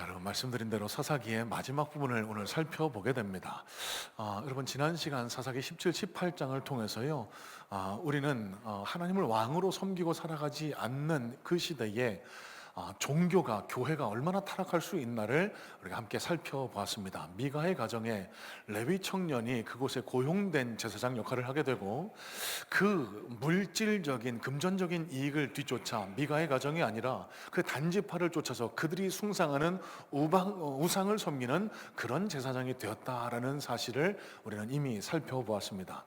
자, 여러분 말씀드린 대로 사사기의 마지막 부분을 오늘 살펴보게 됩니다. 여러분 지난 시간 사사기 17, 18장을 통해서요, 우리는 하나님을 왕으로 섬기고 살아가지 않는 그 시대에 종교가, 교회가 얼마나 타락할 수 있나를 우리가 함께 살펴보았습니다. 미가의 가정에 레위 청년이 그곳에 고용된 제사장 역할을 하게 되고, 그 물질적인 금전적인 이익을 뒤쫓아 미가의 가정이 아니라 그 단지파를 쫓아서 그들이 숭상하는 우상을 섬기는 그런 제사장이 되었다라는 사실을 우리는 이미 살펴보았습니다.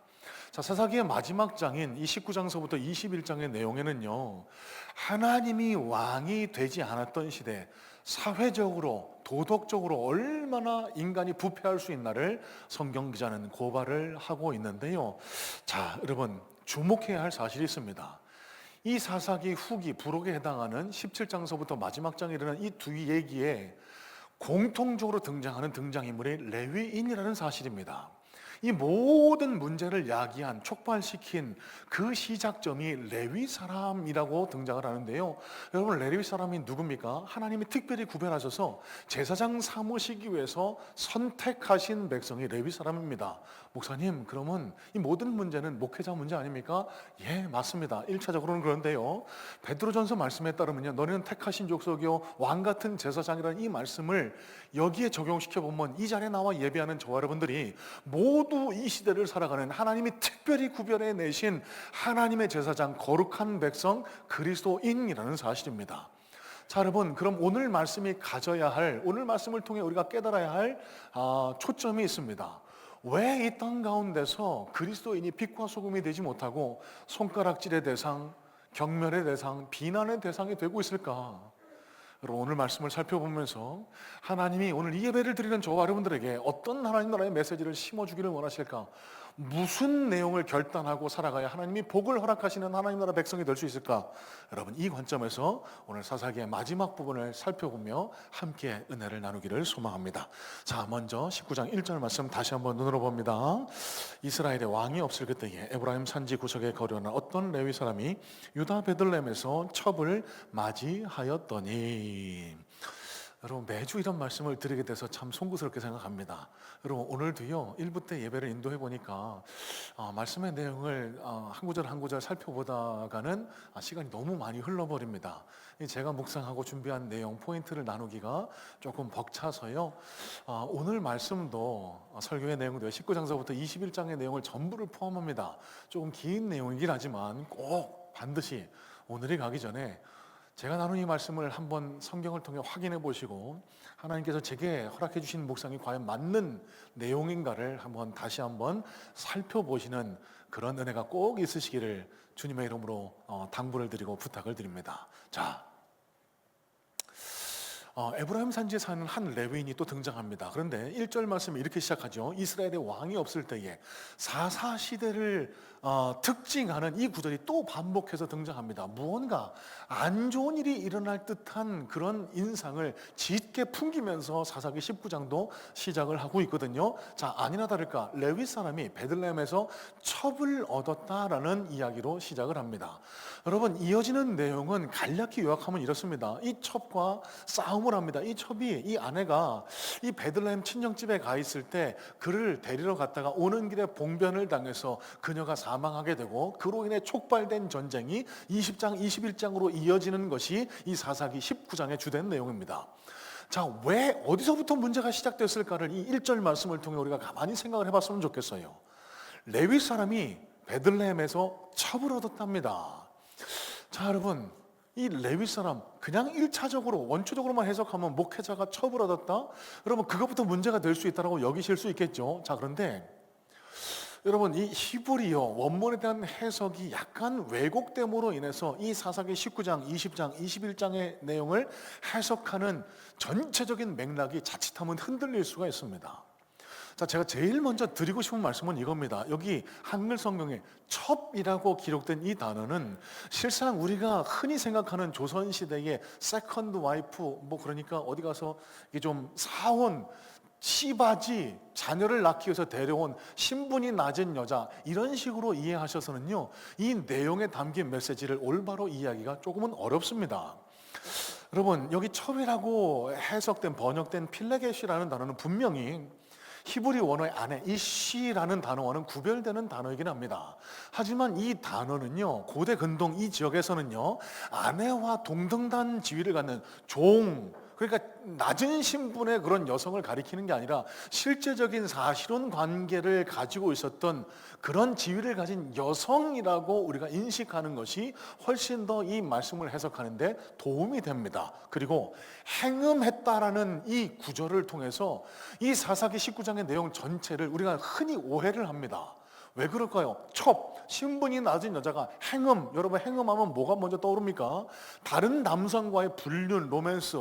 자, 사사기의 마지막 장인 이 19장서부터 21장의 내용에는요, 하나님이 왕이 되지 않았던 시대, 사회적으로 도덕적으로 얼마나 인간이 부패할 수 있나를 성경 기자는 고발을 하고 있는데요. 자, 여러분 주목해야 할 사실이 있습니다. 이 사사기 후기 부록에 해당하는 17장서부터 마지막 장에 이르는 이 두 얘기에 공통적으로 등장하는 등장인물이 레위인이라는 사실입니다. 이 모든 문제를 야기한, 촉발시킨 그 시작점이 레위 사람이라고 등장을 하는데요. 여러분, 레위 사람이 누굽니까? 하나님이 특별히 구별하셔서 제사장 삼으시기 위해서 선택하신 백성이 레위 사람입니다. 목사님, 그러면 이 모든 문제는 목회자 문제 아닙니까? 예, 맞습니다. 1차적으로는 그런데요, 베드로전서 말씀에 따르면요, 너희는 택하신 족속이요 왕 같은 제사장이라는 이 말씀을 여기에 적용시켜 보면 이 자리에 나와 예배하는 저와 여러분들이 모두 이 시대를 살아가는 하나님이 특별히 구별해 내신 하나님의 제사장, 거룩한 백성, 그리스도인이라는 사실입니다. 자, 여러분, 그럼 오늘 말씀이 가져야 할, 오늘 말씀을 통해 우리가 깨달아야 할 초점이 있습니다. 왜 이 땅 가운데서 그리스도인이 빛과 소금이 되지 못하고 손가락질의 대상, 경멸의 대상, 비난의 대상이 되고 있을까? 여러분, 오늘 말씀을 살펴보면서 하나님이 오늘 이 예배를 드리는 저와 여러분들에게 어떤 하나님 나라의 메시지를 심어주기를 원하실까? 무슨 내용을 결단하고 살아가야 하나님이 복을 허락하시는 하나님 나라 백성이 될 수 있을까? 여러분, 이 관점에서 오늘 사사기의 마지막 부분을 살펴보며 함께 은혜를 나누기를 소망합니다. 자, 먼저 19장 1절 말씀 다시 한번 눈으로 봅니다. 이스라엘의 왕이 없을 그때에 에브라임 산지 구석에 거류하는 어떤 레위 사람이 유다 베들레헴에서 첩을 맞이하였더니, 여러분, 매주 이런 말씀을 드리게 돼서 참 송구스럽게 생각합니다. 여러분, 오늘도요 1부 때 예배를 인도해 보니까 말씀의 내용을 한 구절 한 구절 살펴보다가는 시간이 너무 많이 흘러버립니다. 제가 묵상하고 준비한 내용 포인트를 나누기가 조금 벅차서요, 오늘 말씀도 설교의 내용도 19장서부터 21장의 내용을 전부를 포함합니다. 조금 긴 내용이긴 하지만 꼭 반드시 오늘이 가기 전에 제가 나눈 이 말씀을 한번 성경을 통해 확인해 보시고 하나님께서 제게 허락해 주신 묵상이 과연 맞는 내용인가를 다시 한번 살펴보시는 그런 은혜가 꼭 있으시기를 주님의 이름으로 당부를 드리고 부탁을 드립니다. 자, 에브라임 산지에 사는 한 레위인이 또 등장합니다. 그런데 1절 말씀이 이렇게 시작하죠. 이스라엘의 왕이 없을 때에 사사 시대를 특징하는 이 구절이 또 반복해서 등장합니다. 무언가 안 좋은 일이 일어날 듯한 그런 인상을 짙게 풍기면서 사사기 19장도 시작을 하고 있거든요. 자, 아니나 다를까 레위 사람이 베들레헴에서 첩을 얻었다라는 이야기로 시작을 합니다. 여러분, 이어지는 내용은 간략히 요약하면 이렇습니다. 이 첩과 싸움을 합니다. 이 첩이, 이 아내가 이 베들레헴 친정집에 가 있을 때 그를 데리러 갔다가 오는 길에 봉변을 당해서 그녀가 사망하게 되고, 그로 인해 촉발된 전쟁이 20장, 21장으로 이어지는 것이 이 사사기 19장의 주된 내용입니다. 자, 왜 어디서부터 문제가 시작됐을까를 이 1절 말씀을 통해 우리가 가만히 생각을 해봤으면 좋겠어요. 레위 사람이 베들레헴에서 첩을 얻었답니다. 자, 여러분, 이 레위 사람 그냥 1차적으로 원초적으로만 해석하면 목회자가 첩을 얻었다? 여러분, 그것부터 문제가 될 수 있다고 여기실 수 있겠죠. 자, 그런데 여러분, 이 히브리어 원문에 대한 해석이 약간 왜곡됨으로 인해서 이 사사기 19장, 20장, 21장의 내용을 해석하는 전체적인 맥락이 자칫하면 흔들릴 수가 있습니다. 자, 제가 제일 먼저 드리고 싶은 말씀은 이겁니다. 여기 한글 성경에 첩이라고 기록된 이 단어는 실상 우리가 흔히 생각하는 조선시대의 세컨드 와이프, 그러니까 어디 가서 이게 좀 사혼, 시바지, 자녀를 낳기 위해서 데려온 신분이 낮은 여자, 이런 식으로 이해하셔서는요, 이 내용에 담긴 메시지를 올바로 이해하기가 조금은 어렵습니다. 여러분, 여기 첩이라고 해석된 번역된 필레겟이라는 단어는 분명히 히브리 원어의 안에 이 시라는 단어와는 구별되는 단어이긴 합니다. 하지만 이 단어는요, 고대 근동 이 지역에서는요, 아내와 동등한 지위를 갖는 종, 그러니까 낮은 신분의 그런 여성을 가리키는 게 아니라 실제적인 사실혼 관계를 가지고 있었던 그런 지위를 가진 여성이라고 우리가 인식하는 것이 훨씬 더 이 말씀을 해석하는데 도움이 됩니다. 그리고 행음했다라는 이 구절을 통해서 이 사사기 19장의 내용 전체를 우리가 흔히 오해를 합니다. 왜 그럴까요? 첩, 신분이 낮은 여자가 행음, 여러분 행음하면 뭐가 먼저 떠오릅니까? 다른 남성과의 불륜, 로맨스.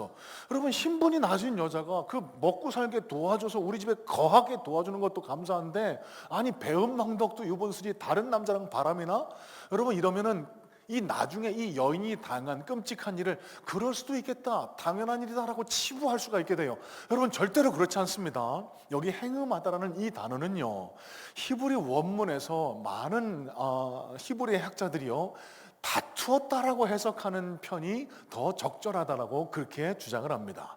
여러분 신분이 낮은 여자가 그 먹고 살게 도와줘서 우리 집에 거하게 도와주는 것도 감사한데, 아니 배은망덕도 유본술이 다른 남자랑 바람이나? 여러분 이러면은 이 나중에 이 여인이 당한 끔찍한 일을 그럴 수도 있겠다, 당연한 일이다라고 치부할 수가 있게 돼요. 여러분 절대로 그렇지 않습니다. 여기 행음하다라는 이 단어는요, 히브리 원문에서 많은 히브리 학자들이요 다투었다라고 해석하는 편이 더 적절하다라고 그렇게 주장을 합니다.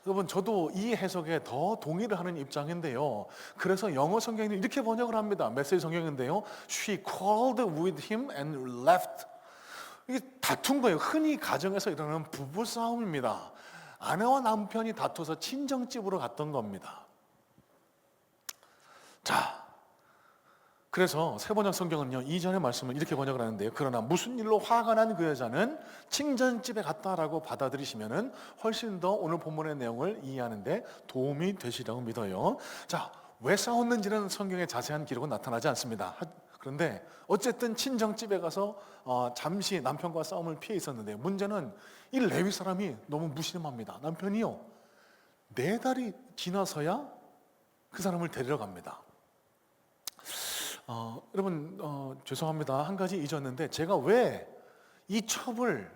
여러분 저도 이 해석에 더 동의를 하는 입장인데요. 그래서 영어 성경에는 이렇게 번역을 합니다. 메시지 성경인데요, She quarreled with him and left. 이게 다툰 거예요. 흔히 가정에서 일어나는 부부 싸움입니다. 아내와 남편이 다투어서 친정집으로 갔던 겁니다. 자, 그래서 세번역 성경은요, 이전의 말씀을 이렇게 번역을 하는데요, 그러나 무슨 일로 화가 난 그 여자는 친정집에 갔다라고 받아들이시면은 훨씬 더 오늘 본문의 내용을 이해하는데 도움이 되시라고 믿어요. 자, 왜 싸웠는지는 성경에 자세한 기록은 나타나지 않습니다. 그런데 어쨌든 친정집에 가서 잠시 남편과 싸움을 피해 있었는데, 문제는 이 레위 사람이 너무 무심합니다. 남편이요 4달이 지나서야 그 사람을 데리러 갑니다. 여러분 죄송합니다. 한 가지 잊었는데, 제가 왜 이 첩을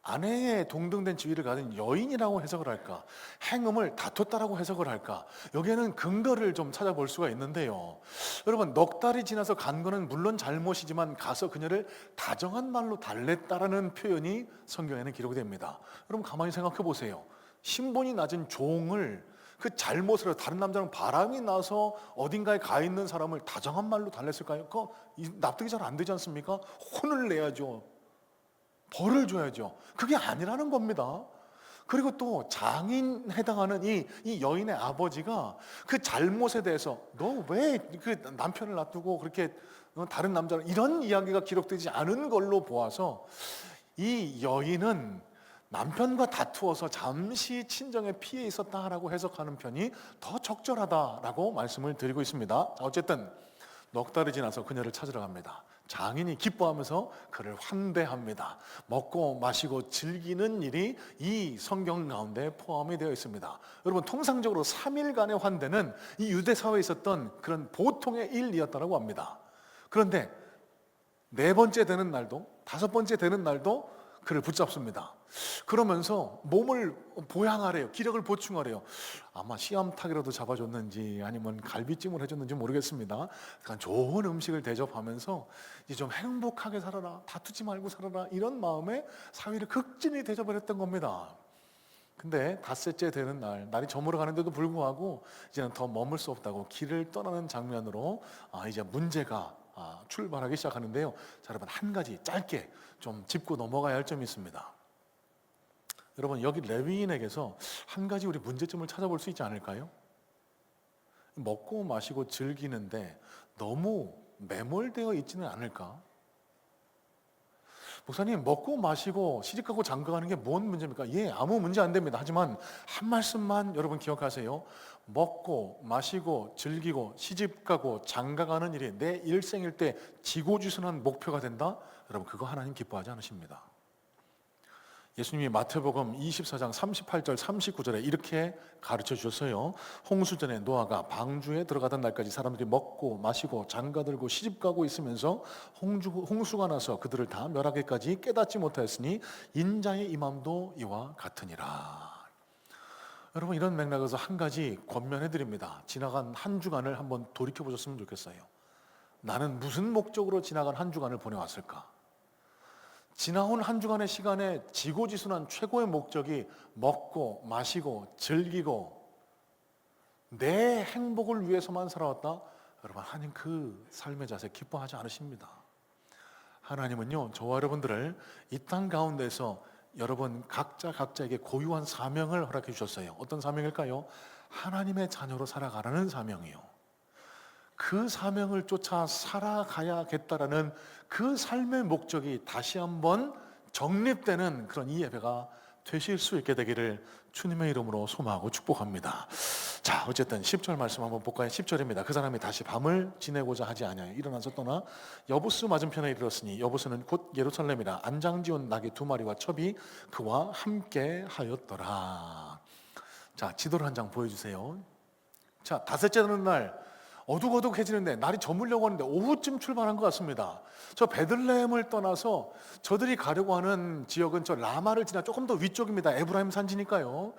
아내의 동등된 지위를 가진 여인이라고 해석을 할까, 행음을 다퉜다라고 해석을 할까, 여기에는 근거를 좀 찾아볼 수가 있는데요. 여러분 넉 달이 지나서 간 거는 물론 잘못이지만 가서 그녀를 다정한 말로 달랬다라는 표현이 성경에는 기록이 됩니다. 여러분 가만히 생각해 보세요. 신분이 낮은 종을 그 잘못으로 다른 남자랑 바람이 나서 어딘가에 가 있는 사람을 다정한 말로 달랬을까요? 그거 납득이 잘 안 되지 않습니까? 혼을 내야죠. 벌을 줘야죠. 그게 아니라는 겁니다. 그리고 또 장인 해당하는 이 여인의 아버지가 그 잘못에 대해서 너 왜 그 남편을 놔두고 그렇게 다른 남자를, 이런 이야기가 기록되지 않은 걸로 보아서 이 여인은 남편과 다투어서 잠시 친정에 피해 있었다라고 해석하는 편이 더 적절하다라고 말씀을 드리고 있습니다. 어쨌든 넉 달이 지나서 그녀를 찾으러 갑니다. 장인이 기뻐하면서 그를 환대합니다. 먹고 마시고 즐기는 일이 이 성경 가운데 포함이 되어 있습니다. 여러분 통상적으로 3일간의 환대는 이 유대 사회에 있었던 그런 보통의 일이었다고 합니다. 그런데 4번째 되는 날도 5번째 되는 날도 그를 붙잡습니다. 그러면서 몸을 보양하래요. 기력을 보충하래요. 아마 씨암탉이라도 잡아줬는지 아니면 갈비찜을 해줬는지 모르겠습니다. 그러니까 좋은 음식을 대접하면서 이제 좀 행복하게 살아라, 다투지 말고 살아라, 이런 마음에 사위를 극진히 대접을 했던 겁니다. 근데 5째 되는 날이 저물어 가는데도 불구하고 이제는 더 머물 수 없다고 길을 떠나는 장면으로 이제 문제가 출발하기 시작하는데요. 자, 여러분 한 가지 짧게 좀 짚고 넘어가야 할 점이 있습니다. 여러분 여기 레위인에게서 한 가지 우리 문제점을 찾아볼 수 있지 않을까요? 먹고 마시고 즐기는데 너무 매몰되어 있지는 않을까? 목사님 먹고 마시고 시집가고 장가가는 게 뭔 문제입니까? 예, 아무 문제 안 됩니다. 하지만 한 말씀만 여러분 기억하세요. 먹고 마시고 즐기고 시집가고 장가가는 일이 내 일생일 때 지고지순한 목표가 된다? 여러분 그거 하나님 기뻐하지 않으십니다. 예수님이 마태복음 24장 38절 39절에 이렇게 가르쳐 주셨어요. 홍수전에 노아가 방주에 들어가던 날까지 사람들이 먹고 마시고 장가들고 시집가고 있으면서 홍수가 나서 그들을 다 멸하기까지 깨닫지 못하였으니 인자의 임함도 이와 같으니라. 여러분 이런 맥락에서 한 가지 권면해 드립니다. 지나간 한 주간을 한번 돌이켜 보셨으면 좋겠어요. 나는 무슨 목적으로 지나간 한 주간을 보내왔을까? 지나온 한 주간의 시간에 지고지순한 최고의 목적이 먹고 마시고 즐기고 내 행복을 위해서만 살아왔다? 여러분, 하나님 그 삶의 자세 기뻐하지 않으십니다. 하나님은요, 저와 여러분들을 이 땅 가운데서 여러분 각자에게 고유한 사명을 허락해 주셨어요. 어떤 사명일까요? 하나님의 자녀로 살아가라는 사명이요. 그 사명을 쫓아 살아가야겠다라는 그 삶의 목적이 다시 한번 정립되는 그런 이 예배가 되실 수 있게 되기를 주님의 이름으로 소망하고 축복합니다. 자, 어쨌든 10절 말씀 한번 볼까요? 10절입니다. 그 사람이 다시 밤을 지내고자 하지 아니하여 일어나서 떠나 여부스 맞은편에 이르렀으니 여부스는 곧 예루살렘이라 안장지온 나귀 2마리와 첩이 그와 함께 하였더라. 자, 지도를 한 장 보여주세요. 자, 다섯째 날 어둑어둑해지는데 날이 저물려고 하는데 오후쯤 출발한 것 같습니다. 저 베들레헴을 떠나서 저들이 가려고 하는 지역은 저 라마를 지나 조금 더 위쪽입니다. 에브라임 산지니까요.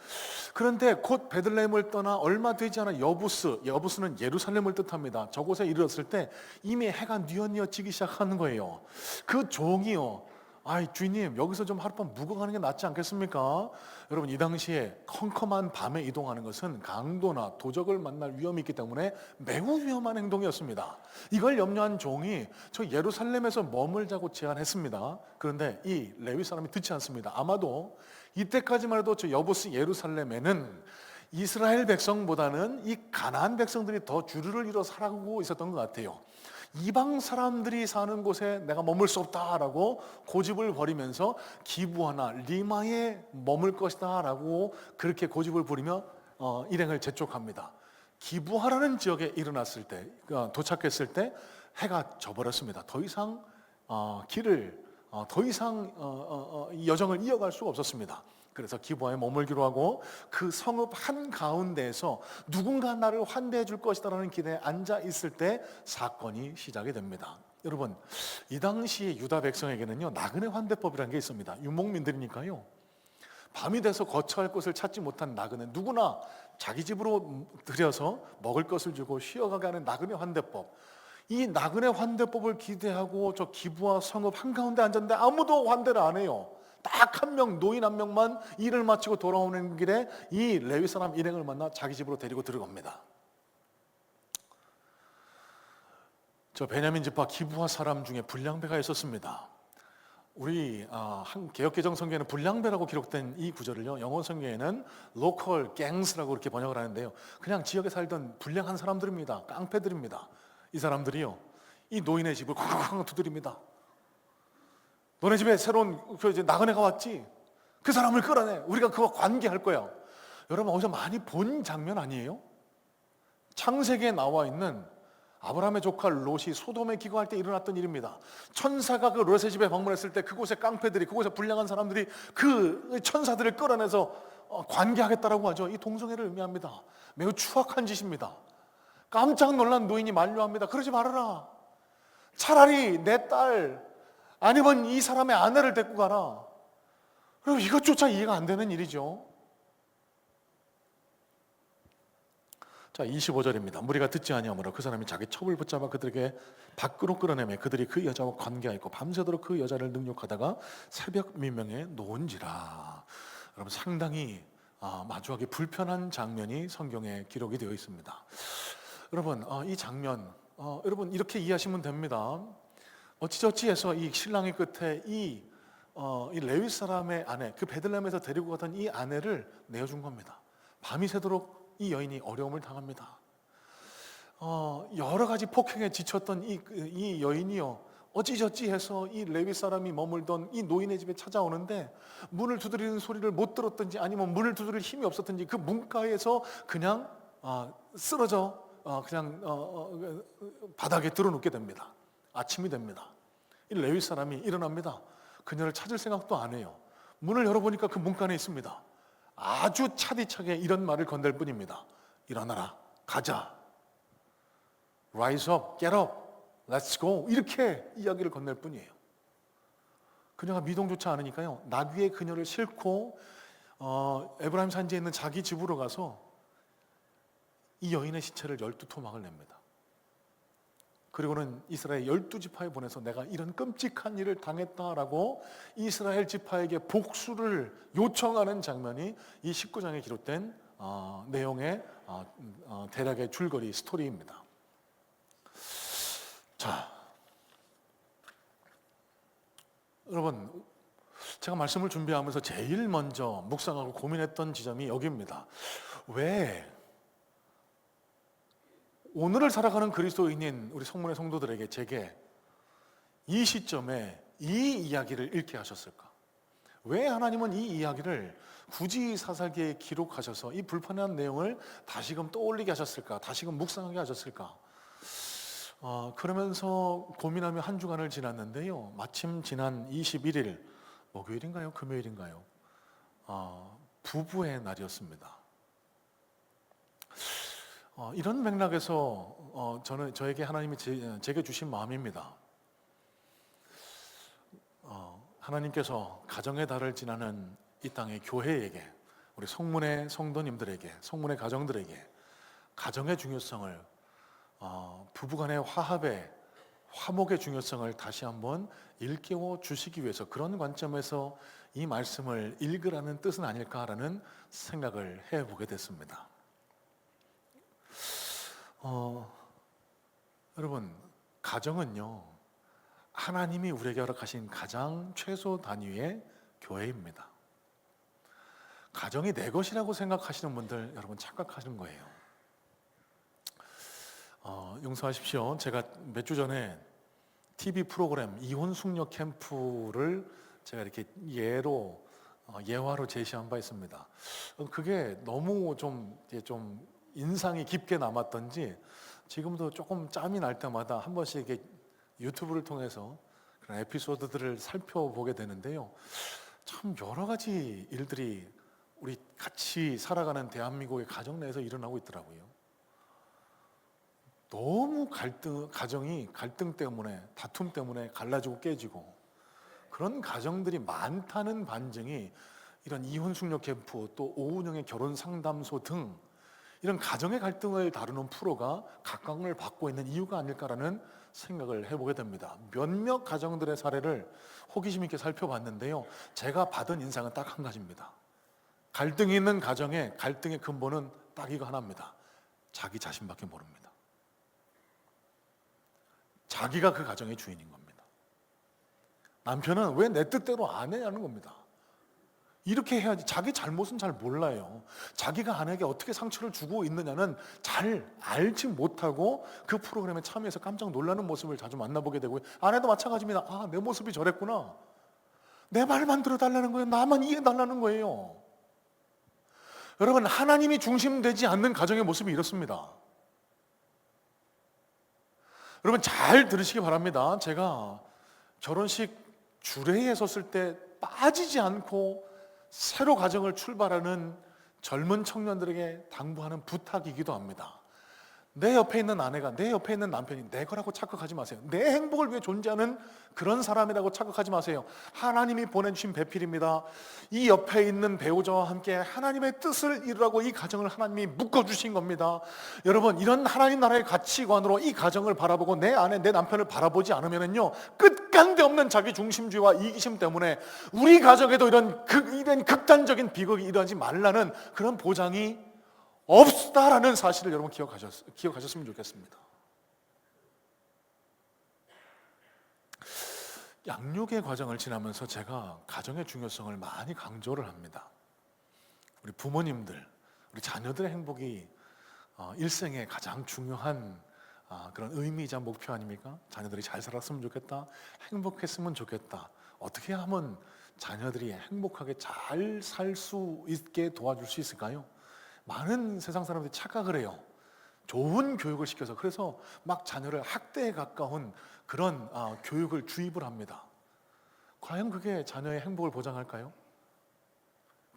그런데 곧 베들레헴을 떠나 얼마 되지 않아 여부스는 예루살렘을 뜻합니다. 저곳에 이르렀을 때 이미 해가 뉘엿뉘엿 지기 시작하는 거예요. 그 종이요, 아이 주인님, 여기서 좀 하룻밤 묵어가는 게 낫지 않겠습니까? 여러분, 이 당시에 컴컴한 밤에 이동하는 것은 강도나 도적을 만날 위험이 있기 때문에 매우 위험한 행동이었습니다. 이걸 염려한 종이 저 예루살렘에서 머물자고 제안했습니다. 그런데 이 레위 사람이 듣지 않습니다. 아마도 이때까지만 해도 저 여부스 예루살렘에는 이스라엘 백성보다는 이 가나안 백성들이 더 주류를 이뤄 살아가고 있었던 것 같아요. 이방 사람들이 사는 곳에 내가 머물 수 없다라고 고집을 벌이면서 기브아나 리마에 머물 것이다라고 그렇게 고집을 부리며 일행을 재촉합니다. 기브아라는 지역에 일어났을 때, 도착했을 때 해가 져버렸습니다. 더 이상 길을 더 이상 이 여정을 이어갈 수가 없었습니다. 그래서 기브아에 머물기로 하고 그 성읍 한가운데에서 누군가 나를 환대해 줄 것이다라는 기대에 앉아 있을 때 사건이 시작이 됩니다. 여러분, 이 당시 유다 백성에게는요, 나그네 환대법이라는 게 있습니다. 유목민들이니까요, 밤이 돼서 거처할 곳을 찾지 못한 나그네 누구나 자기 집으로 들여서 먹을 것을 주고 쉬어가게 하는 나그네 환대법. 이 나그네 환대법을 기대하고 저 기브아 성읍 한가운데 앉았는데 아무도 환대를 안 해요. 딱 한 명, 노인 한 명만 일을 마치고 돌아오는 길에 이 레위 사람 일행을 만나 자기 집으로 데리고 들어갑니다. 저 베냐민 지파 기브아 사람 중에 불량배가 있었습니다. 우리 한 개역개정 성경에는 불량배라고 기록된 이 구절을요, 영어 성경에는 local gangs라고 이렇게 번역을 하는데요, 그냥 지역에 살던 불량한 사람들입니다. 깡패들입니다. 이 사람들이요, 이 노인의 집을 쾅쾅 두드립니다. 너네 집에 새로운 나그네가 왔지? 그 사람을 끌어내. 우리가 그와 관계할 거야. 여러분, 어디서 많이 본 장면 아니에요? 창세기에 나와 있는 아브라함의 조카 롯이 소돔에 기거할 때 일어났던 일입니다. 천사가 그 롯의 집에 방문했을 때 그곳의 깡패들이, 그곳에 불량한 사람들이 그 천사들을 끌어내서 관계하겠다라고 하죠. 이 동성애를 의미합니다. 매우 추악한 짓입니다. 깜짝 놀란 노인이 만류합니다. 그러지 말아라. 차라리 내 딸, 아니면 이 사람의 아내를 데리고 가라. 그리고 이것조차 이해가 안 되는 일이죠. 자, 25절입니다. 무리가 듣지 아니하므로 그 사람이 자기 첩을 붙잡아 그들에게 밖으로 끌어내매 그들이 그 여자와 관계하였고 밤새도록 그 여자를 능욕하다가 새벽 미명에 놓은지라. 여러분, 상당히 마주하기 불편한 장면이 성경에 기록이 되어 있습니다. 여러분, 이 장면 여러분 이렇게 이해하시면 됩니다. 어찌저찌해서 이 신랑의 끝에 이 레위 사람의 아내, 그 베들레헴에서 데리고 가던 이 아내를 내어준 겁니다. 밤이 새도록 이 여인이 어려움을 당합니다. 여러 가지 폭행에 지쳤던 이 여인이요, 어찌저찌해서 이 레위 사람이 머물던 이 노인의 집에 찾아오는데 문을 두드리는 소리를 못 들었든지 아니면 문을 두드릴 힘이 없었든지 그 문가에서 그냥 쓰러져 그냥 바닥에 드러눕게 됩니다. 아침이 됩니다. 이 레위 사람이 일어납니다. 그녀를 찾을 생각도 안 해요. 문을 열어보니까 그 문간에 있습니다. 아주 차디차게 이런 말을 건넬 뿐입니다. 일어나라, 가자. Rise up, get up, let's go. 이렇게 이야기를 건넬 뿐이에요. 그녀가 미동조차 않으니까요, 나귀에 그녀를 싣고 에브라임 산지에 있는 자기 집으로 가서 이 여인의 시체를 12토막을 냅니다. 그리고는 이스라엘 12지파에 보내서 내가 이런 끔찍한 일을 당했다라고 이스라엘 지파에게 복수를 요청하는 장면이 이 19장에 기록된 내용의 대략의 줄거리 스토리입니다. 자, 여러분, 제가 말씀을 준비하면서 제일 먼저 묵상하고 고민했던 지점이 여기입니다. 왜 오늘을 살아가는 그리스도인인 우리 성문의 성도들에게 제게 이 시점에 이 이야기를 읽게 하셨을까? 왜 하나님은 이 이야기를 굳이 사사기에 기록하셔서 이 불편한 내용을 다시금 떠올리게 하셨을까? 다시금 묵상하게 하셨을까? 그러면서 고민하며 한 주간을 지났는데요. 마침 지난 21일 목요일인가요? 금요일인가요? 부부의 날이었습니다. 이런 맥락에서 저에게 하나님이 제게 주신 마음입니다. 하나님께서 가정의 달을 지나는 이 땅의 교회에게, 우리 성문의 성도님들에게, 성문의 가정들에게 가정의 중요성을, 부부간의 화목의 중요성을 다시 한번 일깨워 주시기 위해서, 그런 관점에서 이 말씀을 읽으라는 뜻은 아닐까라는 생각을 해보게 됐습니다. 여러분, 가정은요, 하나님이 우리에게 허락하신 가장 최소 단위의 교회입니다. 가정이 내 것이라고 생각하시는 분들, 여러분 착각하시는 거예요. 용서하십시오. 제가 몇 주 전에 TV 프로그램 이혼 숙녀 캠프를 제가 이렇게 예화로 제시한 바 있습니다. 그게 너무 좀 인상이 깊게 남았던지 지금도 조금 짬이 날 때마다 한 번씩 이렇게 유튜브를 통해서 그런 에피소드들을 살펴보게 되는데요. 참 여러 가지 일들이 우리 같이 살아가는 대한민국의 가정 내에서 일어나고 있더라고요. 너무 가정이 갈등 때문에, 다툼 때문에 갈라지고 깨지고, 그런 가정들이 많다는 반증이 이런 이혼 숙녀 캠프, 또 오은영의 결혼 상담소 등 이런 가정의 갈등을 다루는 프로가 각광을 받고 있는 이유가 아닐까라는 생각을 해보게 됩니다. 몇몇 가정들의 사례를 호기심 있게 살펴봤는데요. 제가 받은 인상은 딱 한 가지입니다. 갈등이 있는 가정의 갈등의 근본은 딱 이거 하나입니다. 자기 자신밖에 모릅니다. 자기가 그 가정의 주인인 겁니다. 남편은 왜 내 뜻대로 안 해라는 겁니다. 이렇게 해야지. 자기 잘못은 잘 몰라요. 자기가 아내에게 어떻게 상처를 주고 있느냐는 잘 알지 못하고 그 프로그램에 참여해서 깜짝 놀라는 모습을 자주 만나보게 되고요. 아내도 마찬가지입니다. 내 모습이 저랬구나. 내 말만 들어달라는 거예요. 나만 이해해달라는 거예요. 여러분, 하나님이 중심되지 않는 가정의 모습이 이렇습니다. 여러분, 잘 들으시기 바랍니다. 제가 결혼식 주례에 섰을 때 빠지지 않고 새로 가정을 출발하는 젊은 청년들에게 당부하는 부탁이기도 합니다. 내 옆에 있는 아내가, 내 옆에 있는 남편이 내 거라고 착각하지 마세요. 내 행복을 위해 존재하는 그런 사람이라고 착각하지 마세요. 하나님이 보내주신 배필입니다. 이 옆에 있는 배우자와 함께 하나님의 뜻을 이루라고 이 가정을 하나님이 묶어주신 겁니다. 여러분, 이런 하나님 나라의 가치관으로 이 가정을 바라보고 내 아내, 내 남편을 바라보지 않으면요, 끝간데 없는 자기 중심주의와 이기심 때문에 우리 가정에도 이런 극단적인 비극이 일어나지 말라는 그런 보장이 없다라는 사실을 여러분 기억하셨으면 좋겠습니다. 양육의 과정을 지나면서 제가 가정의 중요성을 많이 강조를 합니다. 우리 부모님들, 우리 자녀들의 행복이 일생의 가장 중요한 그런 의미이자 목표 아닙니까? 자녀들이 잘 살았으면 좋겠다, 행복했으면 좋겠다. 어떻게 하면 자녀들이 행복하게 잘 살 수 있게 도와줄 수 있을까요? 많은 세상 사람들이 착각을 해요. 좋은 교육을 시켜서, 그래서 막 자녀를 학대에 가까운 그런 교육을 주입을 합니다. 과연 그게 자녀의 행복을 보장할까요?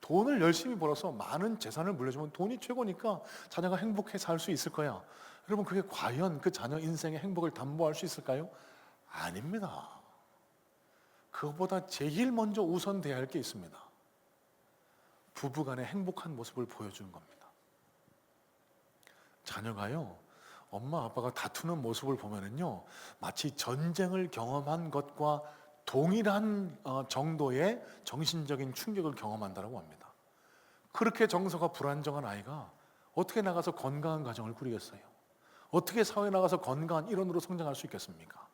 돈을 열심히 벌어서 많은 재산을 물려주면 돈이 최고니까 자녀가 행복해 살 수 있을 거야. 여러분, 그게 과연 그 자녀 인생의 행복을 담보할 수 있을까요? 아닙니다. 그것보다 제일 먼저 우선돼야 할 게 있습니다. 부부간의 행복한 모습을 보여주는 겁니다. 자녀가요, 엄마 아빠가 다투는 모습을 보면은요, 마치 전쟁을 경험한 것과 동일한 정도의 정신적인 충격을 경험한다고 합니다. 그렇게 정서가 불안정한 아이가 어떻게 나가서 건강한 가정을 꾸리겠어요? 어떻게 사회에 나가서 건강한 일원으로 성장할 수 있겠습니까?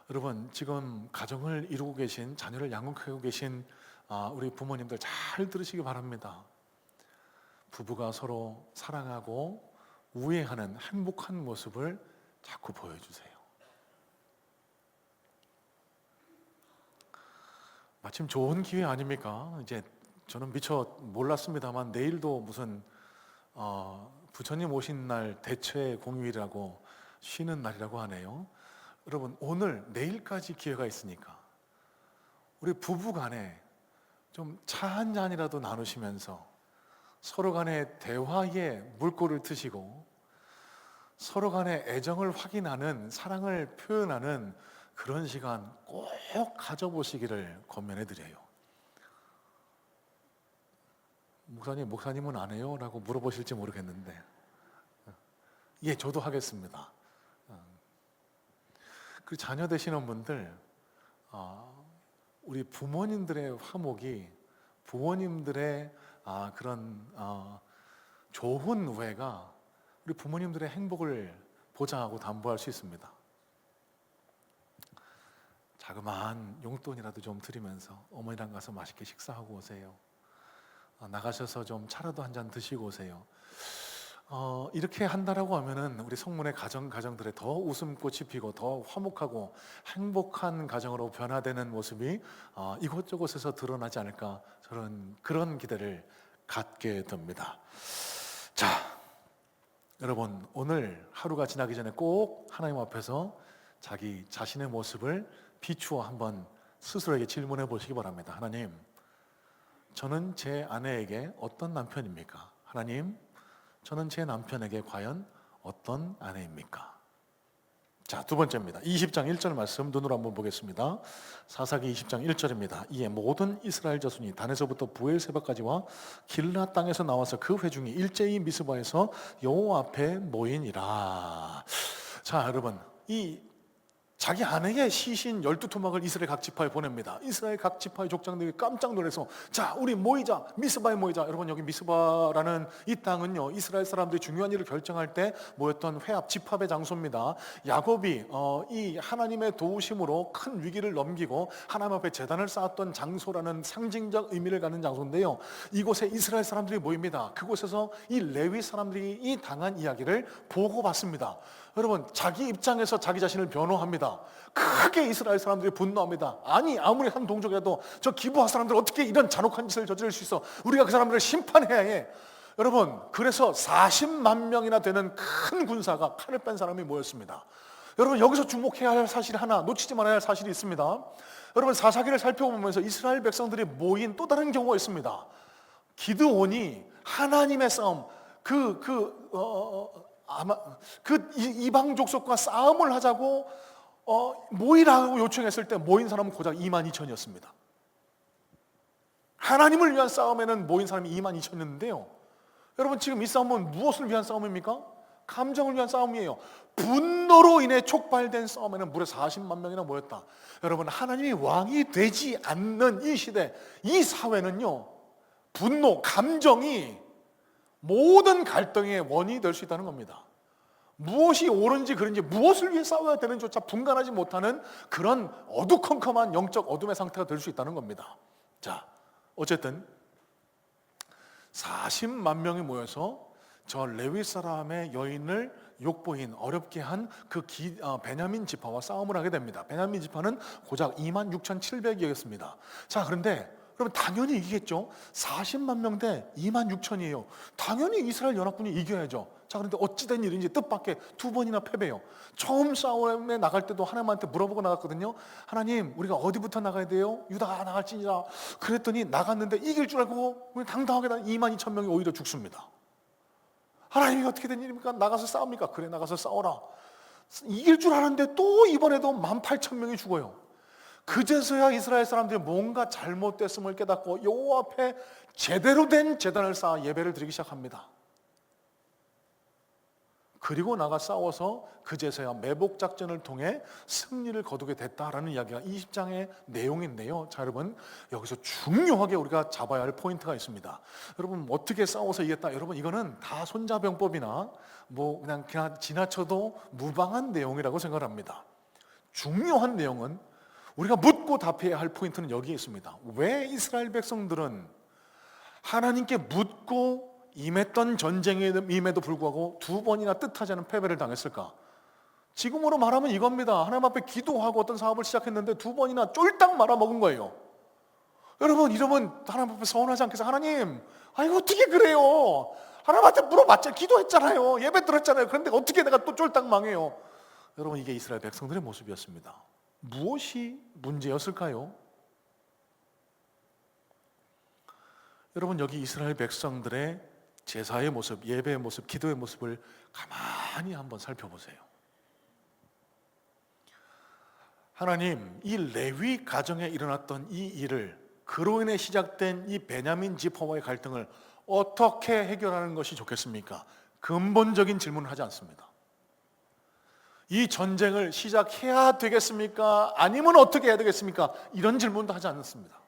여러분, 지금 가정을 이루고 계신, 자녀를 양육하고 계신 우리 부모님들 잘 들으시기 바랍니다. 부부가 서로 사랑하고 우애하는 행복한 모습을 자꾸 보여주세요. 마침 좋은 기회 아닙니까? 이제 저는 미처 몰랐습니다만 내일도 무슨 부처님 오신 날 대체 공휴일이라고 쉬는 날이라고 하네요. 여러분, 오늘 내일까지 기회가 있으니까 우리 부부 간에 좀 차 한 잔이라도 나누시면서 서로 간의 대화에 물꼬를 트시고 서로 간의 애정을 확인하는, 사랑을 표현하는 그런 시간 꼭 가져보시기를 권면해 드려요. 목사님은 안 해요? 라고 물어보실지 모르겠는데, 예, 저도 하겠습니다. 그 자녀 되시는 분들, 우리 부모님들의 화목이, 부모님들의 그런 좋은 우애가 우리 부모님들의 행복을 보장하고 담보할 수 있습니다. 자그마한 용돈이라도 좀 드리면서 어머니랑 가서 맛있게 식사하고 오세요. 나가셔서 좀 차라도 한 잔 드시고 오세요. 이렇게 한다라고 하면은 우리 성문의 가정들에 더 웃음꽃이 피고 더 화목하고 행복한 가정으로 변화되는 모습이 이곳저곳에서 드러나지 않을까, 저는 그런 기대를 갖게 됩니다. 자, 여러분, 오늘 하루가 지나기 전에 꼭 하나님 앞에서 자기 자신의 모습을 비추어 한번 스스로에게 질문해 보시기 바랍니다. 하나님, 저는 제 아내에게 어떤 남편입니까? 하나님, 저는 제 남편에게 과연 어떤 아내입니까? 자, 두 번째입니다. 20장 1절 말씀 눈으로 한번 보겠습니다. 사사기 20장 1절입니다. 이에 모든 이스라엘 자손이 단에서부터 부엘세바까지와 길라 땅에서 나와서 그 회중이 일제히 미스바에서 여호와 앞에 모이니라. 자, 여러분, 이 자기 아내의 시신 12토막을 이스라엘 각 지파에 보냅니다. 이스라엘 각 지파의 족장들이 깜짝 놀라서 자, 우리 모이자, 미스바에 모이자. 여러분, 여기 미스바라는 이 땅은요, 이스라엘 사람들이 중요한 일을 결정할 때 모였던 회합, 집합의 장소입니다. 야곱이 이 하나님의 도우심으로 큰 위기를 넘기고 하나님 앞에 제단을 쌓았던 장소라는 상징적 의미를 갖는 장소인데요, 이곳에 이스라엘 사람들이 모입니다. 그곳에서 이 레위 사람들이 이 당한 이야기를 보고받습니다. 여러분, 자기 입장에서 자기 자신을 변호합니다. 크게 이스라엘 사람들이 분노합니다. 아니, 아무리 한 동족이라도 저 기브아 사람들 어떻게 이런 잔혹한 짓을 저지를 수 있어? 우리가 그 사람들을 심판해야 해. 여러분, 그래서 40만 명이나 되는 큰 군사가 칼을 뺀 사람이 모였습니다. 여러분, 여기서 주목해야 할 사실 하나, 놓치지 말아야 할 사실이 있습니다. 여러분, 사사기를 살펴보면서 이스라엘 백성들이 모인 또 다른 경우가 있습니다. 기드온이 하나님의 싸움, 아마 이방 족속과 싸움을 하자고 모이라고 요청했을 때 모인 사람은 고작 22,000이었습니다. 하나님을 위한 싸움에는 모인 사람이 22,000이었는데요, 여러분, 지금 이 싸움은 무엇을 위한 싸움입니까? 감정을 위한 싸움이에요. 분노로 인해 촉발된 싸움에는 무려 40만 명이나 모였다. 여러분, 하나님이 왕이 되지 않는 이 시대, 이 사회는요, 분노, 감정이 모든 갈등의 원인이 될 수 있다는 겁니다. 무엇이 옳은지 그른지, 무엇을 위해 싸워야 되는지조차 분간하지 못하는 그런 어두컴컴한 영적 어둠의 상태가 될 수 있다는 겁니다. 자, 어쨌든 40만 명이 모여서 저 레위 사람의 여인을 욕보인, 어렵게 한 그 베냐민 지파와 싸움을 하게 됩니다. 베냐민 지파는 고작 26,700이었습니다. 자, 그런데 여러분, 당연히 이기겠죠. 40만 명 대 26,000이에요. 당연히 이스라엘 연합군이 이겨야죠. 자, 그런데 어찌된 일인지 뜻밖의 두 번이나 패배요. 처음 싸움에 나갈 때도 하나님한테 물어보고 나갔거든요. 하나님, 우리가 어디부터 나가야 돼요? 유다가 나갈지니라. 그랬더니 나갔는데 이길 줄 알고 당당하게 22,000명이 오히려 죽습니다. 하나님이 어떻게 된 일입니까? 나가서 싸웁니까? 그래, 나가서 싸워라. 이길 줄 알았는데 또 이번에도 18,000명이 죽어요. 그제서야 이스라엘 사람들이 뭔가 잘못됐음을 깨닫고 여호와 앞에 제대로 된 제단을 쌓아 예배를 드리기 시작합니다. 그리고 나가 싸워서 그제서야 매복 작전을 통해 승리를 거두게 됐다라는 이야기가 20장의 내용인데요. 자, 여러분, 여기서 중요하게 우리가 잡아야 할 포인트가 있습니다. 여러분, 어떻게 싸워서 이겼다? 여러분, 이거는 다 손자병법이나 그냥 지나쳐도 무방한 내용이라고 생각합니다. 중요한 내용은 우리가 묻고 답해야 할 포인트는 여기에 있습니다. 왜 이스라엘 백성들은 하나님께 묻고 임했던 전쟁임에도 불구하고 두 번이나 뜻하지 않은 패배를 당했을까? 지금으로 말하면 이겁니다. 하나님 앞에 기도하고 어떤 사업을 시작했는데 두 번이나 쫄딱 말아먹은 거예요. 여러분, 이러면 하나님 앞에 서운하지 않겠어요? 하나님, 이거 어떻게 그래요? 하나님한테 물어봤자 기도했잖아요. 예배 드렸잖아요. 그런데 어떻게 내가 또 쫄딱 망해요? 여러분, 이게 이스라엘 백성들의 모습이었습니다. 무엇이 문제였을까요? 여러분, 여기 이스라엘 백성들의 제사의 모습, 예배의 모습, 기도의 모습을 가만히 한번 살펴보세요. 하나님, 이 레위 가정에 일어났던 이 일을, 그로 인해 시작된 이 베냐민 지파와의 갈등을 어떻게 해결하는 것이 좋겠습니까? 근본적인 질문을 하지 않습니다. 이 전쟁을 시작해야 되겠습니까? 아니면 어떻게 해야 되겠습니까? 이런 질문도 하지 않습니다.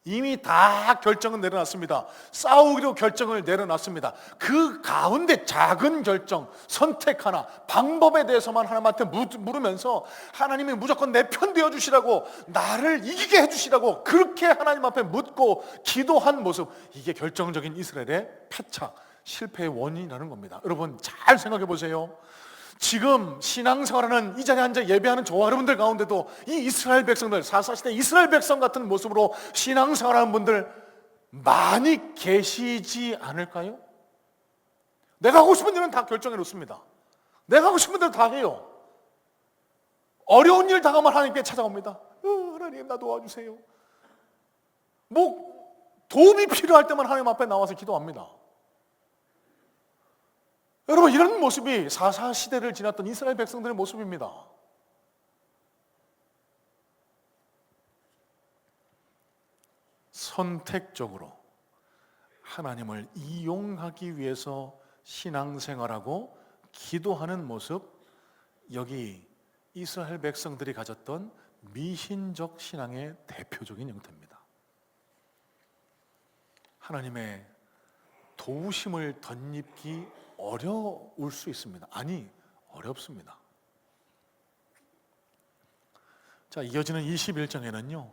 이미 다 결정은 내려놨습니다. 싸우기로 결정을 내려놨습니다. 그 가운데 작은 결정, 선택 하나, 방법에 대해서만 하나님한테 물으면서 하나님이 무조건 내 편 되어 주시라고, 나를 이기게 해주시라고 그렇게 하나님 앞에 묻고 기도한 모습, 이게 결정적인 이스라엘의 패착, 실패의 원인이라는 겁니다. 여러분, 잘 생각해 보세요. 지금 신앙생활하는 이 자리에 앉아 예배하는 저와 여러분들 가운데도 이 이스라엘 백성들, 사사시대 이스라엘 백성 같은 모습으로 신앙생활하는 분들 많이 계시지 않을까요? 내가 하고 싶은 일은 다 결정해 놓습니다. 내가 하고 싶은 대로 다 해요. 어려운 일 당하면 하나님께 찾아옵니다. 하나님, 나 도와주세요. 도움이 필요할 때만 하나님 앞에 나와서 기도합니다. 여러분, 이런 모습이 사사 시대를 지났던 이스라엘 백성들의 모습입니다. 선택적으로 하나님을 이용하기 위해서 신앙생활하고 기도하는 모습, 여기 이스라엘 백성들이 가졌던 미신적 신앙의 대표적인 형태입니다. 하나님의 도우심을 덧입기 어려울 수 있습니다. 아니, 어렵습니다. 자, 이어지는 21장에는요,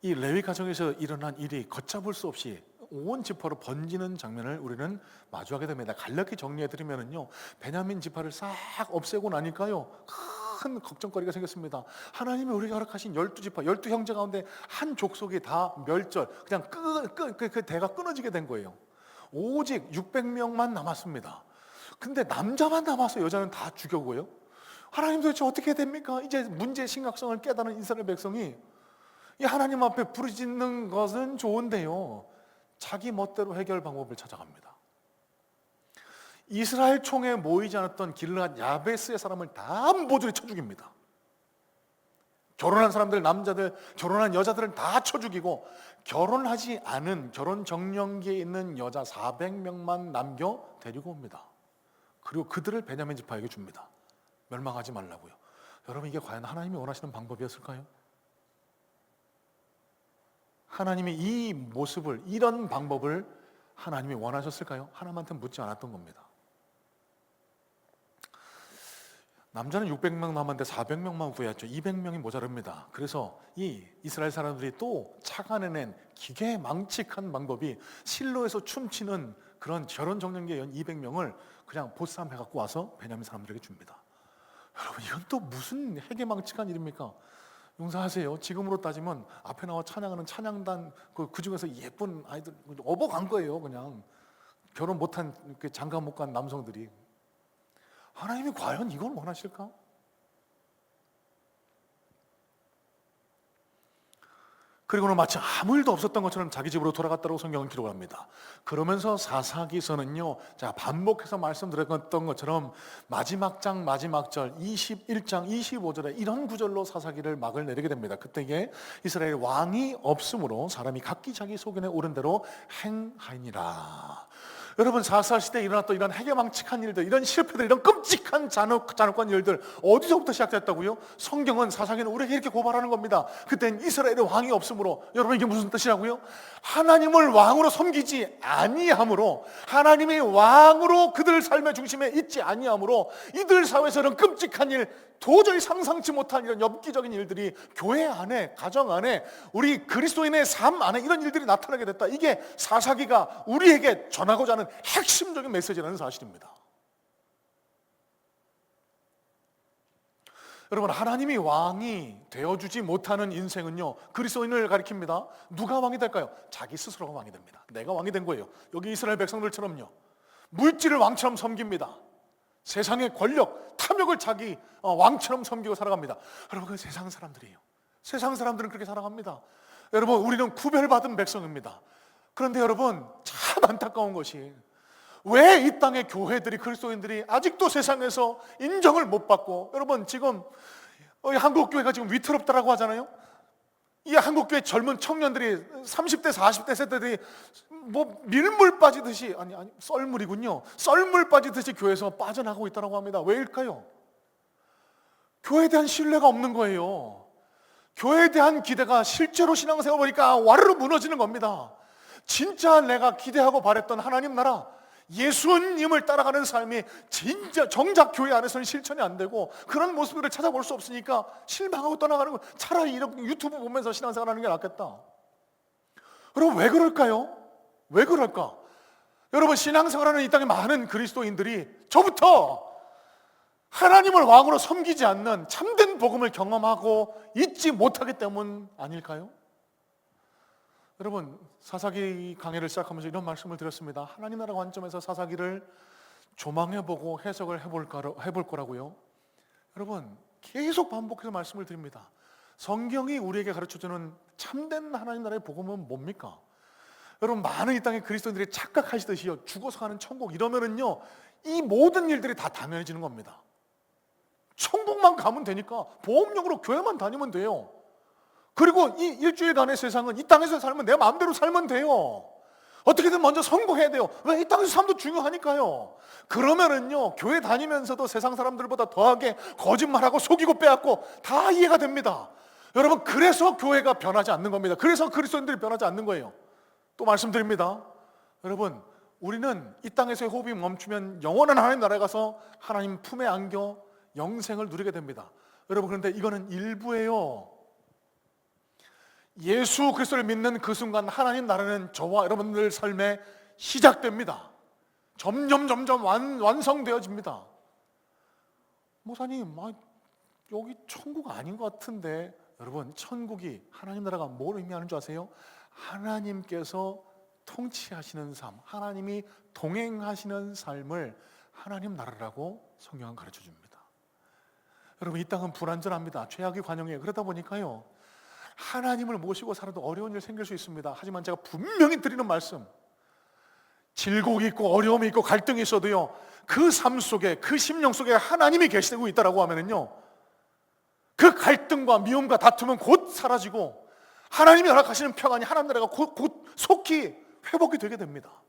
이 레위 가정에서 일어난 일이 걷잡을 수 없이 온 지파로 번지는 장면을 우리는 마주하게 됩니다. 간략히 정리해드리면요, 베냐민 지파를 싹 없애고 나니까요, 큰 걱정거리가 생겼습니다. 하나님이 우리가 허락하신 12지파, 12형제 가운데 한 족속이 다 멸절, 그냥 그 대가 끊어지게 된 거예요. 오직 600명만 남았습니다. 근데 남자만 남아서 여자는 다 죽여고요. 하나님, 도대체 어떻게 됩니까? 이제 문제의 심각성을 깨달은 이스라엘 백성이 이 하나님 앞에 부르짖는 것은 좋은데요, 자기 멋대로 해결 방법을 찾아갑니다. 이스라엘 총에 모이지 않았던 길르앗 야베스의 사람을 다 모조리 쳐 죽입니다. 결혼한 사람들, 남자들, 결혼한 여자들은 다 쳐 죽이고, 결혼하지 않은 결혼 정년기에 있는 여자 400명만 남겨 데리고 옵니다. 그리고 그들을 베냐민 지파에게 줍니다. 멸망하지 말라고요. 여러분, 이게 과연 하나님이 원하시는 방법이었을까요? 하나님이 이 모습을, 이런 방법을 하나님이 원하셨을까요? 하나님한테 묻지 않았던 겁니다. 남자는 600명 남았는데 400명만 구했죠. 200명이 모자릅니다. 그래서 이 이스라엘 사람들이 또 착안해낸 기계망측한 방법이 실로에서 춤추는 그런 결혼 정년기에 200명을 그냥 보쌈해갖고 와서 베냐민 사람들에게 줍니다. 여러분, 이건 또 무슨 해괴망측한 일입니까? 용서하세요. 지금으로 따지면 앞에 나와 찬양하는 찬양단 그 중에서 예쁜 아이들 업어간 거예요. 그냥 결혼 못한 장가 못 간 남성들이. 하나님이 과연 이걸 원하실까? 그리고는 마치 아무 일도 없었던 것처럼 자기 집으로 돌아갔다고 성경은 기록을 합니다. 그러면서 사사기서는요, 자, 반복해서 말씀드렸던 것처럼 마지막 장 마지막 절 21장 25절에 이런 구절로 사사기를 막을 내리게 됩니다. 그때에 이스라엘 왕이 없으므로 사람이 각기 자기 소견에 오른 대로 행하니라. 여러분 4.4 시대에 일어났던 이런 해괴망측한 일들, 이런 실패들, 이런 끔찍한 잔혹한 일들 어디서부터 시작됐다고요? 성경은 사사기는 우리에게 이렇게 고발하는 겁니다. 그땐 이스라엘의 왕이 없으므로, 여러분 이게 무슨 뜻이라고요? 하나님을 왕으로 섬기지 아니함으로, 하나님이 왕으로 그들 삶의 중심에 있지 아니함으로 이들 사회에서 이런 끔찍한 일, 도저히 상상치 못한 이런 엽기적인 일들이 교회 안에, 가정 안에, 우리 그리스도인의 삶 안에 이런 일들이 나타나게 됐다. 이게 사사기가 우리에게 전하고자 하는 핵심적인 메시지라는 사실입니다. 여러분, 하나님이 왕이 되어주지 못하는 인생은요, 그리스도인을 가리킵니다. 누가 왕이 될까요? 자기 스스로가 왕이 됩니다. 내가 왕이 된 거예요. 여기 이스라엘 백성들처럼요, 물질을 왕처럼 섬깁니다. 세상의 권력, 탐욕을 자기 왕처럼 섬기고 살아갑니다. 여러분, 그 세상 사람들이에요. 세상 사람들은 그렇게 살아갑니다. 여러분, 우리는 구별받은 백성입니다. 그런데 여러분, 참 안타까운 것이, 왜 이 땅의 교회들이, 그리스도인들이 아직도 세상에서 인정을 못 받고, 여러분 지금 한국교회가 지금 위태롭다라고 하잖아요. 이 한국교회 젊은 청년들이 30대 40대 세대들이 뭐 밀물 빠지듯이, 아니 썰물이군요, 썰물 빠지듯이 교회에서 빠져나가고 있다고 합니다. 왜일까요? 교회에 대한 신뢰가 없는 거예요. 교회에 대한 기대가 실제로 신앙생활 보니까 와르르 무너지는 겁니다. 진짜 내가 기대하고 바랬던 하나님 나라, 예수님을 따라가는 삶이 진짜 정작 교회 안에서는 실천이 안 되고, 그런 모습들을 찾아볼 수 없으니까 실망하고 떠나가는 거, 차라리 이렇게 유튜브 보면서 신앙생활 하는 게 낫겠다. 여러분, 왜 그럴까요? 왜 그럴까? 여러분, 신앙생활하는 이 땅의 많은 그리스도인들이 저부터 하나님을 왕으로 섬기지 않는 참된 복음을 경험하고 있지 못하기 때문 아닐까요? 여러분, 사사기 강의를 시작하면서 이런 말씀을 드렸습니다. 하나님 나라 관점에서 사사기를 조망해보고 해석을 해볼 거라고요. 여러분, 계속 반복해서 말씀을 드립니다. 성경이 우리에게 가르쳐주는 참된 하나님 나라의 복음은 뭡니까? 여러분, 많은 이 땅의 그리스도인들이 착각하시듯이요, 죽어서 가는 천국 이러면은요, 이 모든 일들이 다 당연해지는 겁니다. 천국만 가면 되니까 보험용으로 교회만 다니면 돼요. 그리고 이 일주일간의 세상은 이 땅에서 살면 내 마음대로 살면 돼요. 어떻게든 먼저 성공해야 돼요. 왜? 이 땅에서 삶도 중요하니까요. 그러면은요, 교회 다니면서도 세상 사람들보다 더하게 거짓말하고 속이고 빼앗고 다 이해가 됩니다. 여러분, 그래서 교회가 변하지 않는 겁니다. 그래서 그리스도인들이 변하지 않는 거예요. 또 말씀드립니다. 여러분, 우리는 이 땅에서의 호흡이 멈추면 영원한 하나님 나라에 가서 하나님 품에 안겨 영생을 누리게 됩니다. 여러분, 그런데 이거는 일부예요. 예수 그리스도를 믿는 그 순간 하나님 나라는 저와 여러분들 삶에 시작됩니다. 점점 완성되어집니다. 목사님, 여기 천국 아닌 것 같은데. 여러분, 천국이, 하나님 나라가 뭘 의미하는 줄 아세요? 하나님께서 통치하시는 삶, 하나님이 동행하시는 삶을 하나님 나라라고 성경은 가르쳐 줍니다. 여러분, 이 땅은 불완전합니다. 죄악의 관영이에요. 그러다 보니까요, 하나님을 모시고 살아도 어려운 일 생길 수 있습니다. 하지만 제가 분명히 드리는 말씀, 질곡이 있고 어려움이 있고 갈등이 있어도요, 그 삶 속에, 그 심령 속에 하나님이 계시고 있다라고 하면은요, 그 갈등과 미움과 다툼은 곧 사라지고 하나님이 허락하시는 평안이, 하나님 나라가 곧 속히 회복이 되게 됩니다.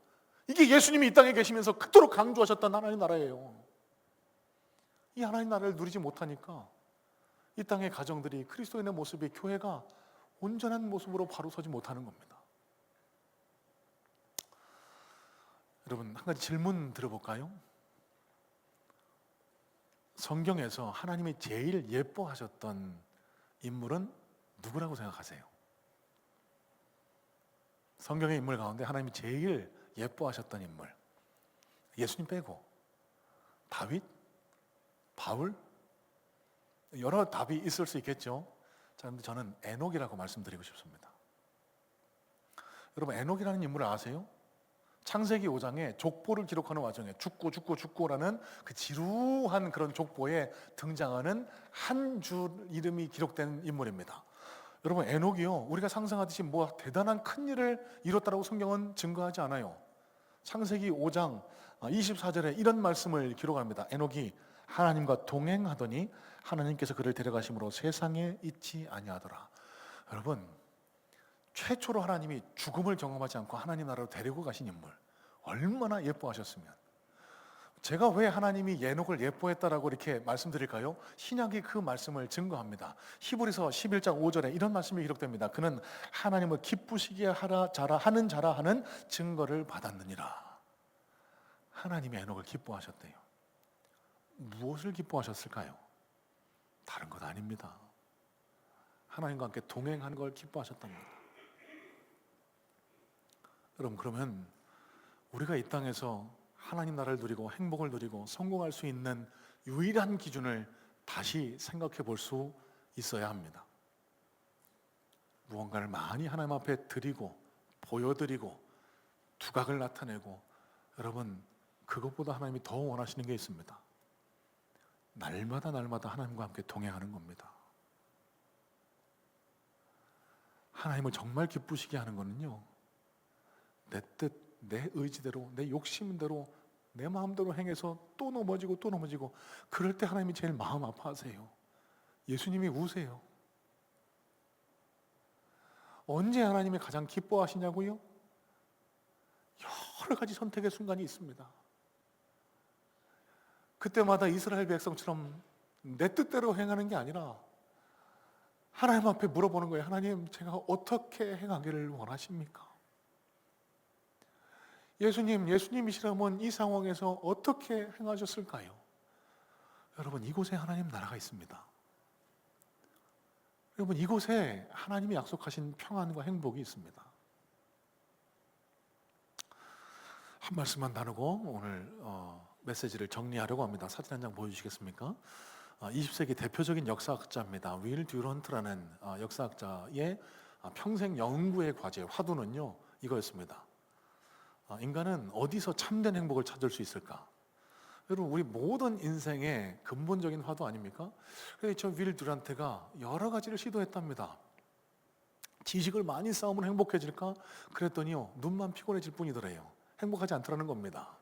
이게 예수님이 이 땅에 계시면서 그토록 강조하셨던 하나님 나라예요. 이 하나님 나라를 누리지 못하니까 이 땅의 가정들이, 그리스도인의 모습이, 교회가 온전한 모습으로 바로 서지 못하는 겁니다. 여러분, 한 가지 질문 들어볼까요? 성경에서 하나님이 제일 예뻐하셨던 인물은 누구라고 생각하세요? 성경의 인물 가운데 하나님이 제일 예뻐하셨던 인물, 예수님 빼고 다윗? 바울? 여러 답이 있을 수 있겠죠. 자, 그런데 저는 에녹이라고 말씀드리고 싶습니다. 여러분, 에녹이라는 인물을 아세요? 창세기 5장에 족보를 기록하는 와중에 죽고라는 그 지루한 그런 족보에 등장하는 한 줄 이름이 기록된 인물입니다. 여러분, 에녹이요, 우리가 상상하듯이 뭐 대단한 큰 일을 이뤘다라고 성경은 증거하지 않아요. 창세기 5장 24절에 이런 말씀을 기록합니다. 에녹이 하나님과 동행하더니 하나님께서 그를 데려가심으로 세상에 있지 아니하더라. 여러분, 최초로 하나님이 죽음을 경험하지 않고 하나님 나라로 데리고 가신 인물, 얼마나 예뻐하셨으면. 제가 왜 하나님이 예녹을 예뻐했다라고 이렇게 말씀드릴까요? 신약이 그 말씀을 증거합니다. 히브리서 11장 5절에 이런 말씀이 기록됩니다. 그는 하나님을 기쁘시게 하는 자라 하는 증거를 받았느니라. 하나님이 에녹을 기뻐하셨대요. 무엇을 기뻐하셨을까요? 다른 것 아닙니다. 하나님과 함께 동행하는 걸 기뻐하셨답니다. 여러분, 그러면 우리가 이 땅에서 하나님 나라를 누리고 행복을 누리고 성공할 수 있는 유일한 기준을 다시 생각해 볼 수 있어야 합니다. 무언가를 많이 하나님 앞에 드리고 보여드리고 두각을 나타내고, 여러분, 그것보다 하나님이 더 원하시는 게 있습니다. 날마다 하나님과 함께 동행하는 겁니다. 하나님을 정말 기쁘시게 하는 거는요, 내 뜻, 내 의지대로, 내 욕심대로, 내 마음대로 행해서 또 넘어지고 그럴 때 하나님이 제일 마음 아파하세요. 예수님이 우세요. 언제 하나님이 가장 기뻐하시냐고요? 여러 가지 선택의 순간이 있습니다. 그때마다 이스라엘 백성처럼 내 뜻대로 행하는 게 아니라 하나님 앞에 물어보는 거예요. 하나님, 제가 어떻게 행하기를 원하십니까? 예수님이시라면 이 상황에서 어떻게 행하셨을까요? 여러분, 이곳에 하나님 나라가 있습니다. 여러분, 이곳에 하나님이 약속하신 평안과 행복이 있습니다. 한 말씀만 나누고 오늘 메시지를 정리하려고 합니다. 사진 한 장 보여주시겠습니까? 20세기 대표적인 역사학자입니다. 윌 듀런트라는 역사학자의 평생 연구의 과제, 화두는요, 이거였습니다. 인간은 어디서 참된 행복을 찾을 수 있을까? 여러분, 우리 모든 인생의 근본적인 화두 아닙니까? 그래서 저 윌 듀런트가 여러 가지를 시도했답니다. 지식을 많이 쌓으면 행복해질까? 그랬더니요, 눈만 피곤해질 뿐이더래요. 행복하지 않더라는 겁니다.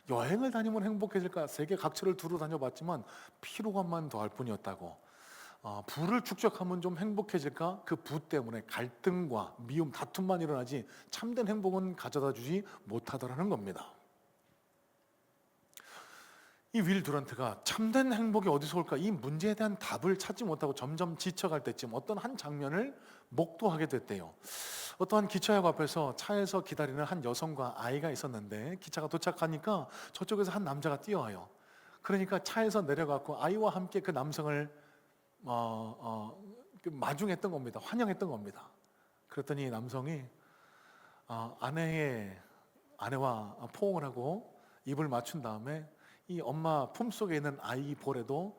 여행을 다니면 행복해질까? 세계 각처를 두루 다녀봤지만 피로감만 더할 뿐이었다고. 부를 축적하면 좀 행복해질까? 그 부 때문에 갈등과 미움, 다툼만 일어나지 참된 행복은 가져다 주지 못하더라는 겁니다. 이 윌 듀런트가 참된 행복이 어디서 올까? 이 문제에 대한 답을 찾지 못하고 점점 지쳐갈 때쯤 어떤 한 장면을 목도하게 됐대요. 어떠한 기차역 앞에서 차에서 기다리는 한 여성과 아이가 있었는데, 기차가 도착하니까 저쪽에서 한 남자가 뛰어와요. 그러니까 차에서 내려가고 아이와 함께 그 남성을 마중했던 겁니다. 환영했던 겁니다. 그랬더니 남성이 아내와 포옹을 하고 입을 맞춘 다음에 이 엄마 품속에 있는 아이 볼에도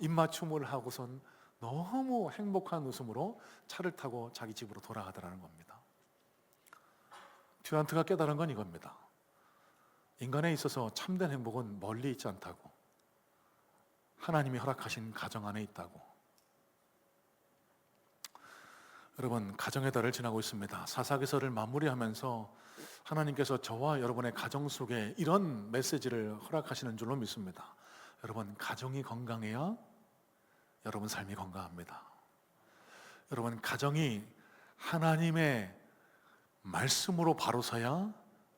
입맞춤을 하고선 너무 행복한 웃음으로 차를 타고 자기 집으로 돌아가더라는 겁니다. 듀란트가 깨달은 건 이겁니다. 인간에 있어서 참된 행복은 멀리 있지 않다고, 하나님이 허락하신 가정 안에 있다고. 여러분, 가정의 달을 지나고 있습니다. 사사기서를 마무리하면서 하나님께서 저와 여러분의 가정 속에 이런 메시지를 허락하시는 줄로 믿습니다. 여러분, 가정이 건강해야 여러분 삶이 건강합니다. 여러분, 가정이 하나님의 말씀으로 바로 서야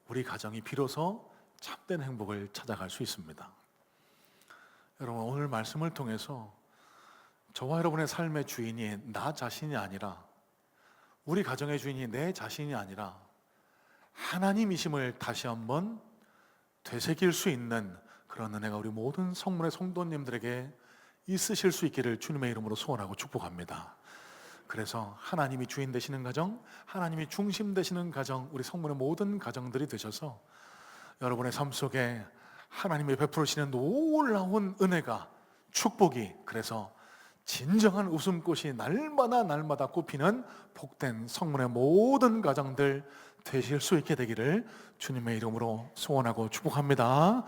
우리 가정이 비로소 참된 행복을 찾아갈 수 있습니다. 여러분, 오늘 말씀을 통해서 저와 여러분의 삶의 주인이 나 자신이 아니라, 우리 가정의 주인이 내 자신이 아니라 하나님이심을 다시 한번 되새길 수 있는 그런 은혜가 우리 모든 성문의 성도님들에게 있으실 수 있기를 주님의 이름으로 소원하고 축복합니다. 그래서 하나님이 주인 되시는 가정, 하나님이 중심 되시는 가정, 우리 성문의 모든 가정들이 되셔서 여러분의 삶 속에 하나님이 베풀으시는 놀라운 은혜가, 축복이, 그래서 진정한 웃음꽃이 날마다 꽃피는 복된 성문의 모든 가정들 되실 수 있게 되기를 주님의 이름으로 소원하고 축복합니다.